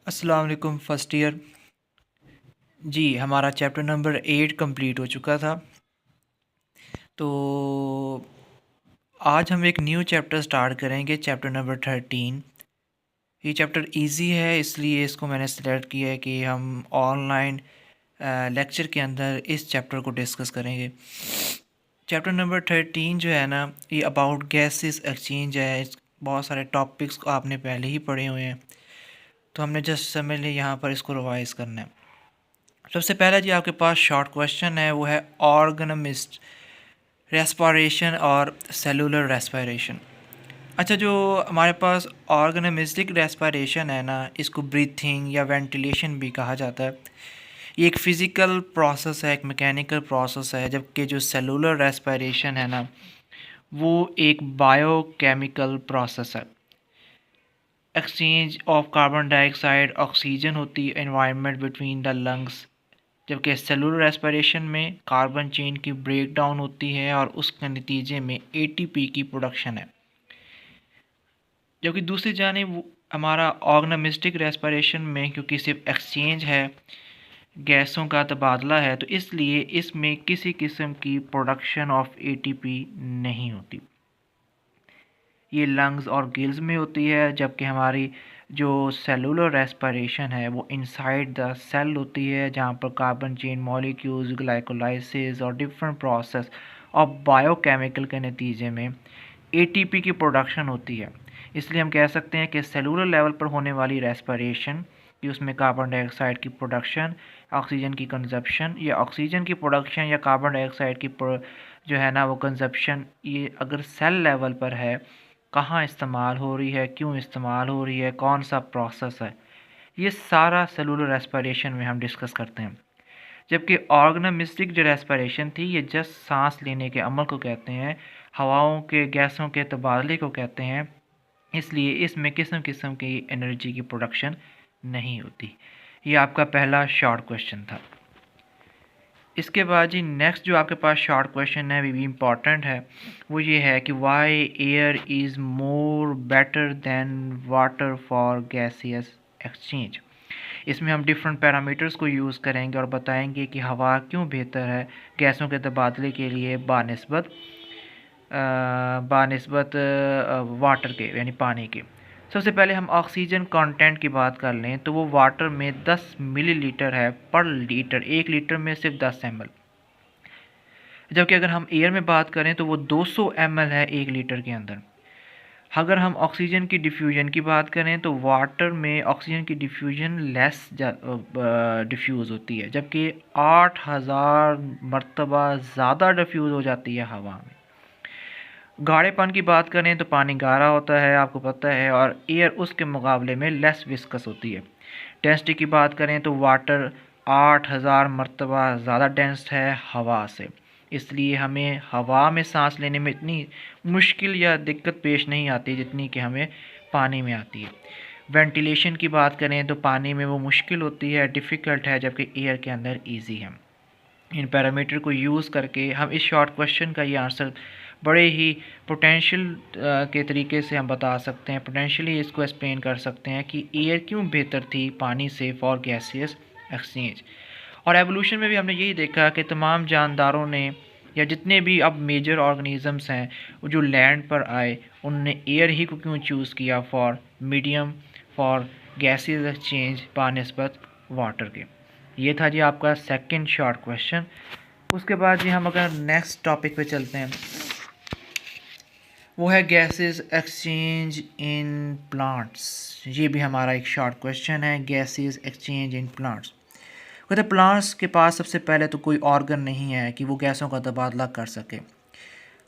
अस्सलाम वालेकुम first year. जी, हमारा चैप्टर नंबर 8 कंप्लीट हो चुका था। तो आज हम एक न्यू चैप्टर स्टार्ट करेंगे, चैप्टर नंबर 13। ये चैप्टर इजी है, इसलिए इसको मैंने सेलेक्ट किया है कि हम ऑनलाइन लेक्चर के अंदर इस चैप्टर को डिस्कस करेंगे। चैप्टर नंबर 13 जो है ना, ये अबाउट गैसेस एक्सचेंज है। बहुत सारे टॉपिक्स को आपने पहले ही पढ़े हुए हैं, तो हमने जस्ट समझ लिया यहाँ पर इसको रिवाइज़ करना है। सबसे पहला जी आपके पास शॉर्ट क्वेश्चन है, वो है ऑर्गेनिमिस्ट रेस्पिरेशन और सेलुलर रेस्पिरेशन। अच्छा, जो हमारे पास ऑर्गेनिमिस्टिक रेस्पिरेशन है ना, इसको ब्रीथिंग या वेंटिलेशन भी कहा जाता है। ये एक फ़िज़िकल प्रोसेस है, एक मैकेनिकल प्रोसेस है, जबकि जो सेलुलर रेस्पिरेशन है ना, वो एक बायोकेमिकल प्रोसेस है। Exchange of carbon dioxide oxygen होती है एनवायरनमेंट बिटवीन द लंग्स, जबकि सेलुलर रेस्पिरेशन में कार्बन चेन की ब्रेक डाउन होती है और उसके नतीजे में एटीपी की प्रोडक्शन है। जबकि दूसरी जानिब हमारा ऑर्गेनिमिस्टिक रेस्पिरेशन में क्योंकि सिर्फ एक्सचेंज है, गैसों का तबादला है, तो इसलिए इसमें किसी किस्म की प्रोडक्शन ऑफ एटीपी नहीं होती। ये लंग्स और गिल्स में होती है, जबकि हमारी जो सेलुलर रेस्पिरेशन है वो इनसाइड द सेल होती है, जहाँ पर कार्बन चेन मॉलिक्यूल्स ग्लाइकोलाइसिस और डिफरेंट प्रोसेस और बायोकेमिकल के नतीजे में एटीपी की प्रोडक्शन होती है। इसलिए हम कह सकते हैं कि सेलुलर लेवल पर होने वाली रेस्पिरेशन कि उसमें कार्बन डाइऑक्साइड की प्रोडक्शन, ऑक्सीजन की कंजप्शन या ऑक्सीजन की प्रोडक्शन या कार्बन डाइऑक्साइड की जो है ना वो कंजप्शन, ये अगर सेल लेवल पर है, कहाँ इस्तेमाल हो रही है, क्यों इस्तेमाल हो रही है, कौन सा प्रोसेस है, ये सारा सेलुलर रेस्पिरेशन में हम डिस्कस करते हैं। जबकि ऑर्गेनिमिस्टिक जो रेस्पिरेशन थी, ये जस्ट सांस लेने के अमल को कहते हैं, हवाओं के गैसों के तबादले को कहते हैं, इसलिए इसमें किस्म किस्म की एनर्जी की प्रोडक्शन नहीं होती। ये आपका पहला शॉर्ट क्वेश्चन था। इसके बाद जी नेक्स्ट जो आपके पास शॉर्ट क्वेश्चन है, भी इम्पॉर्टेंट है, वो ये है कि why air is more better than water for gaseous exchange. इसमें हम डिफरेंट पैरामीटर्स को यूज़ करेंगे और बताएंगे कि हवा क्यों बेहतर है गैसों के तबादले के लिए बानिस्बत वाटर के, यानी पानी के। सबसे पहले हम ऑक्सीजन कंटेंट की बात कर लें तो वो वाटर में 10 मिलीलीटर है पर लीटर, 1 लीटर में सिर्फ 10 ml। जबकि अगर हम एयर में बात करें तो वो 200 ml है 1 लीटर के अंदर। अगर हम ऑक्सीजन की डिफ्यूजन की बात करें तो वाटर में ऑक्सीजन की डिफ्यूजन लेस डिफ्यूज़ होती है, जबकि 8000 मरतबा ज़्यादा डिफ्यूज़ हो जाती है हवा में। गाढ़ेपन की बात करें तो पानी गाढ़ा होता है, आपको पता है, और एयर उसके मुकाबले में लेस विस्कस होती है। डेंसिटी की बात करें तो वाटर 8000 मरतबा ज़्यादा डेंस है हवा से, इसलिए हमें हवा में सांस लेने में इतनी मुश्किल या दिक्कत पेश नहीं आती जितनी कि हमें पानी में आती है। वेंटिलेशन की बात करें तो पानी में वो मुश्किल होती है, डिफ़िकल्ट है, जबकि एयर के अंदर ईजी है। इन पैरामीटर को यूज़ करके हम इस शॉर्ट क्वेश्चन का ये आंसर बड़े ही पोटेंशियल के तरीके से हम बता सकते हैं, पोटेंशियली इसको एक्सप्लेन कर सकते हैं कि एयर क्यों बेहतर थी पानी से फॉर गैसियस एक्सचेंज। और एवोल्यूशन में भी हमने यही देखा कि तमाम जानदारों ने या जितने भी अब मेजर ऑर्गेनिज़म्स हैं वो जो लैंड पर आए, उनने एयर ही को क्यों चूज़ किया for medium for gaseous exchange बानिस्बत वाटर के। ये था जी आपका सेकंड शॉर्ट क्वेश्चन। उसके बाद जी हम अगर नेक्स्ट टॉपिक पे चलते हैं, वो है गैसेस एक्सचेंज इन प्लांट्स। ये भी हमारा एक शॉर्ट क्वेश्चन है, गैसेस एक्सचेंज इन प्लांट्स। कहते प्लांट्स के पास सबसे पहले तो कोई ऑर्गन नहीं है कि वो गैसों का तबादला कर सके।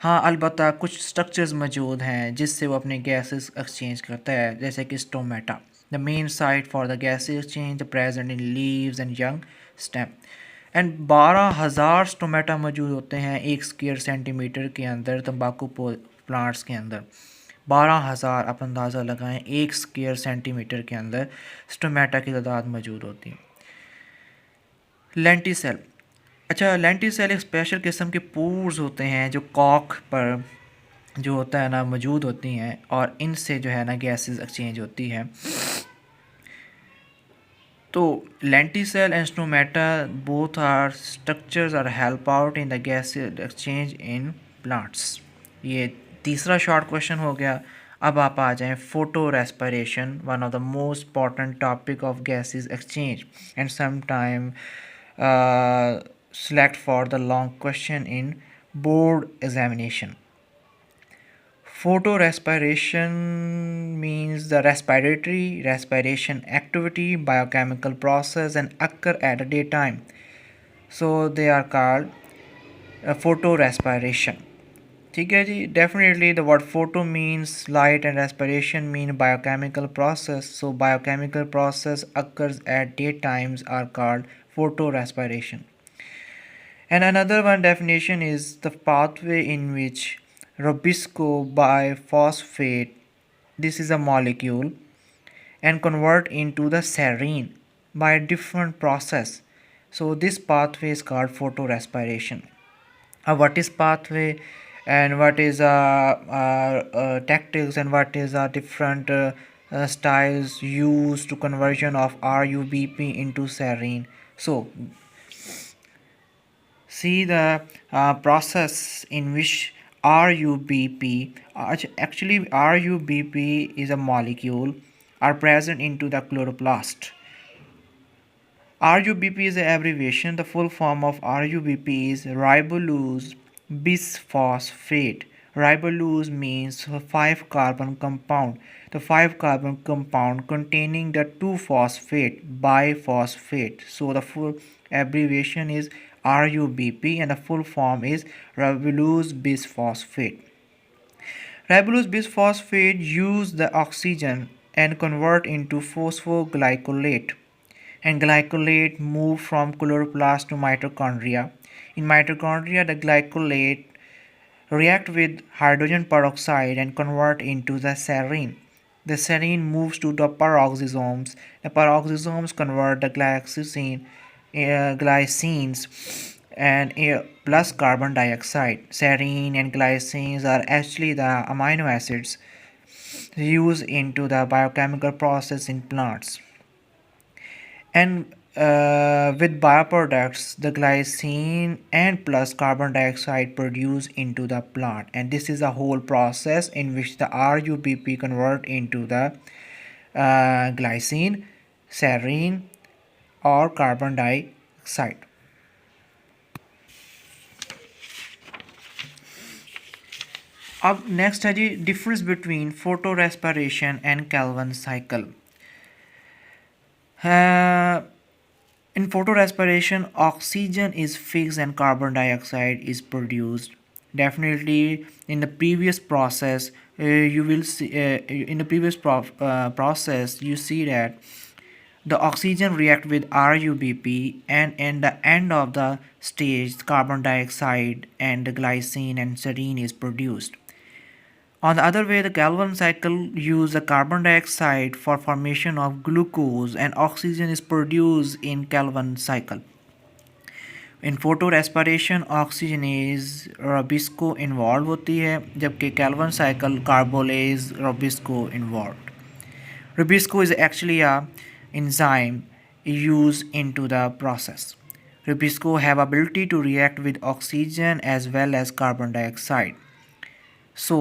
हाँ, अलबत्ता कुछ स्ट्रक्चर्स मौजूद हैं जिससे वो अपने गैसेस एक्सचेंज करता है, जैसे कि stomata, the main site for the gas exchange present in leaves and young stem. And 12,000 stomata मौजूद होते हैं 1 स्क्वायर सेंटीमीटर के अंदर, तंबाकू प्लांट्स के अंदर 12,000, आप अंदाज़ा लगाएं, 1 स्क्वायर सेंटीमीटर के अंदर स्टोमेटा की तादाद मौजूद होती है। लेंटिसेल, अच्छा, लेंटिसेल एक स्पेशल किस्म के पोर्स होते हैं जो कॉक पर जो होता है ना मौजूद होती हैं, और इनसे जो है ना गैसेस एक्सचेंज होती है। So lenticell and stomata both are structures or help out in the gas exchange in plants. ये तीसरा शॉर्ट क्वेश्चन हो गया. अब आप आ जाएं photo respiration, one of the most important topic of gases exchange and sometime select for the long question in board examination. Photorespiration means the respiratory respiration activity, biochemical process and occur at a daytime. So they are called photorespiration. ठीक है जी. Definitely the word photo means light and respiration mean biochemical process. So biochemical process occurs at daytimes are called photorespiration. And another one definition is the pathway in which Robisco biphosphate, this is a molecule, and convert into the serine by a different process. So this pathway is called photorespiration. What is pathway and what is tactics and what is different styles used to conversion of RUBP into serine. So see the process in which RUBP, actually RUBP is a molecule are present into the chloroplast. RUBP is an abbreviation. The full form of RUBP is ribulose bisphosphate. Ribulose means 5 carbon compound. The 5 carbon compound containing the 2 phosphate biphosphate. So the full abbreviation is RUBP and the full form is ribulose bisphosphate. Ribulose bisphosphate use the oxygen and convert into phosphoglycolate, and glycolate move from chloroplast to mitochondria. In mitochondria, the glycolate react with hydrogen peroxide and convert into the serine. The serine moves to the peroxisomes. The peroxisomes convert the glycines and plus carbon dioxide. Serine and glycines are actually the amino acids used into the biochemical process in plants. And with bioproducts, the glycine and plus carbon dioxide produced into the plant, and this is a whole process in which the RUBP convert into the glycine, serine or carbon dioxide. अब next है जी difference between photo respiration and Calvin cycle. In photorespiration, oxygen is fixed and carbon dioxide is produced. Definitely, in the previous process, you will see in the previous process you see that the oxygen react with RUBP, and in the end of the stage, carbon dioxide and the glycine and serine is produced. On the other way, the Calvin cycle uses the carbon dioxide for formation of glucose and oxygen is produced in Calvin cycle. In photorespiration, oxygenase rubisco involve होती है, जबकि Calvin cycle carboxylase rubisco involve. Rubisco is actually a enzyme used into the process. Rubisco have ability to react with oxygen as well as carbon dioxide. So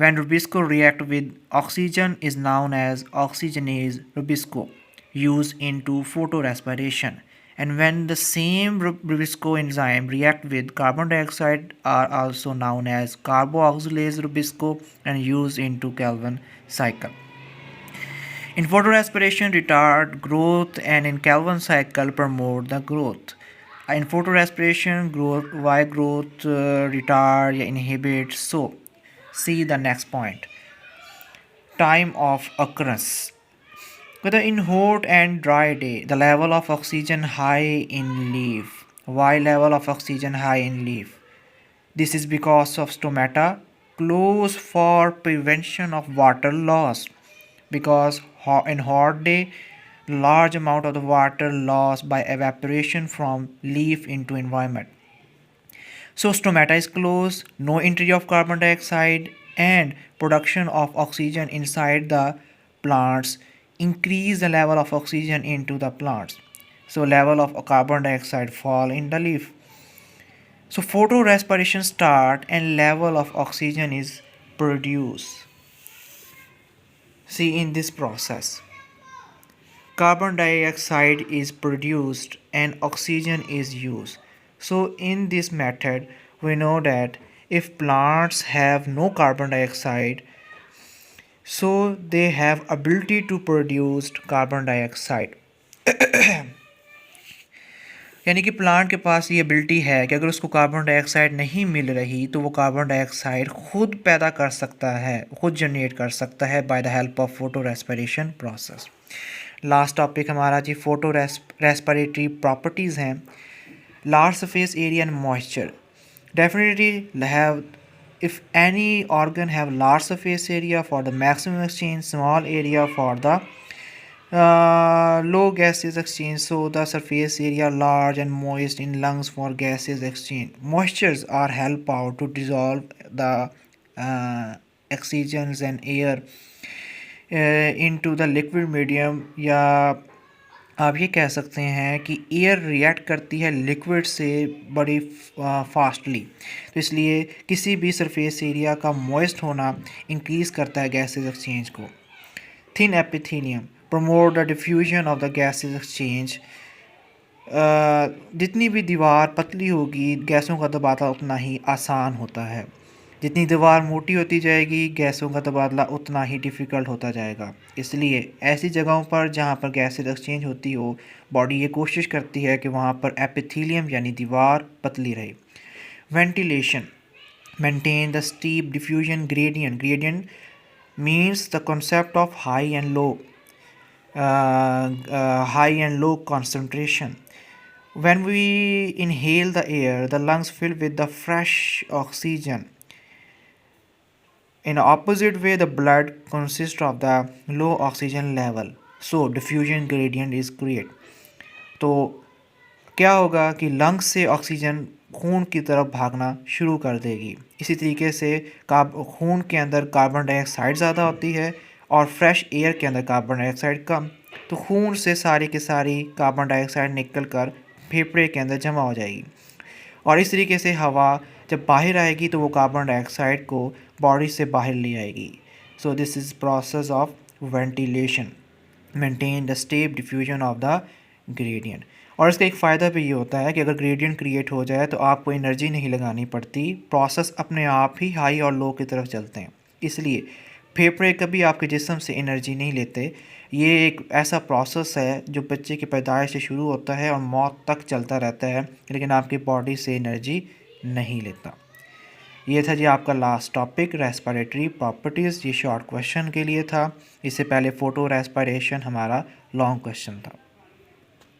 when Rubisco react with oxygen is known as oxygenase Rubisco used into photorespiration, and when the same Rubisco enzyme react with carbon dioxide are also known as carboxylase Rubisco and used into Calvin cycle. In photorespiration retard growth and in Calvin cycle promote the growth. In photorespiration growth why growth retard या inhibit. So see the next point. Time of occurrence. Whether in hot and dry day, the level of oxygen high in leaf. Why level of oxygen high in leaf? This is because of stomata close for prevention of water loss. Because in hot day, large amount of the water lost by evaporation from leaf into environment. So stomata is closed, no entry of carbon dioxide and production of oxygen inside the plants increase the level of oxygen into the plants. So level of carbon dioxide fall in the leaf. So photorespiration start and level of oxygen is produced. See, in this process, carbon dioxide is produced and oxygen is used. So in this method, we know that if plants have no carbon dioxide, so they have ability to produce carbon dioxide. यानी कि plant के पास ये ability है कि अगर उसको carbon dioxide नहीं मिल रही तो वो कार्बन डाइऑक्साइड खुद पैदा कर सकता है, खुद जनरेट कर सकता है by the help of photo respiration process. Last topic हमारा जी फोटो रेस्पिरेटरी प्रॉपर्टीज़ हैं। Large surface area and moisture definitely have if any organ have large surface area for the maximum exchange, small area for the low gaseous exchange. So the surface area large and moist in lungs for gaseous exchange. Moistures are help out to dissolve the oxygens and air into the liquid medium, या आप ये कह सकते हैं कि air react करती है liquid से बड़ी फास्टली, तो इसलिए किसी भी सरफेस एरिया का मॉइस्ट होना इंक्रीज़ करता है गैसेस एक्सचेंज को। Thin epithelium promote the diffusion of the gases exchange. जितनी भी दीवार पतली होगी गैसों का तबादला उतना ही आसान होता है, जितनी दीवार मोटी होती जाएगी गैसों का तबादला उतना ही डिफ़िकल्ट होता जाएगा। इसलिए ऐसी जगहों पर जहाँ पर गैसेस एक्सचेंज होती हो, बॉडी ये कोशिश करती है कि वहाँ पर एपिथेलियम यानी दीवार पतली रहे। Ventilation maintain the steep diffusion gradient. Gradient means the concept of high and low concentration. When we inhale the air, the lungs fill with the fresh oxygen. In opposite way, the blood consists of the low oxygen level, so diffusion gradient is created. तो क्या होगा कि lungs से oxygen खून की तरफ भागना शुरू कर देगी। इसी तरीके से खून के अंदर कार्बन डाइऑक्साइड ज़्यादा होती है और फ्रेश एयर के अंदर कार्बन डाइऑक्साइड कम, तो खून से सारी की सारी कार्बन डाइऑक्साइड निकल कर फेफड़े के अंदर जमा हो जाएगी और इस तरीके से हवा जब बाहर आएगी तो वो कार्बन डाइऑक्साइड को बॉडी से बाहर ले आएगी। So this is process of ventilation, maintain the step diffusion of the gradient. और इसका एक फ़ायदा भी ये होता है कि अगर ग्रेडियंट क्रिएट हो जाए तो आपको एनर्जी नहीं लगानी पड़ती, प्रोसेस अपने आप ही हाई और लो की तरफ चलते हैं। इसलिए फेफड़े कभी आपके जिस्म से एनर्जी नहीं लेते। ये एक ऐसा प्रोसेस है जो बच्चे की पैदाइश से शुरू होता है और मौत तक चलता रहता है, लेकिन आपकी बॉडी से एनर्जी नहीं लेता। ये था जी आपका लास्ट टॉपिक रेस्पिरेटरी प्रॉपर्टीज़। ये शॉर्ट क्वेश्चन के लिए था, इससे पहले फ़ोटो रेस्पिरेशन हमारा लॉन्ग क्वेश्चन था।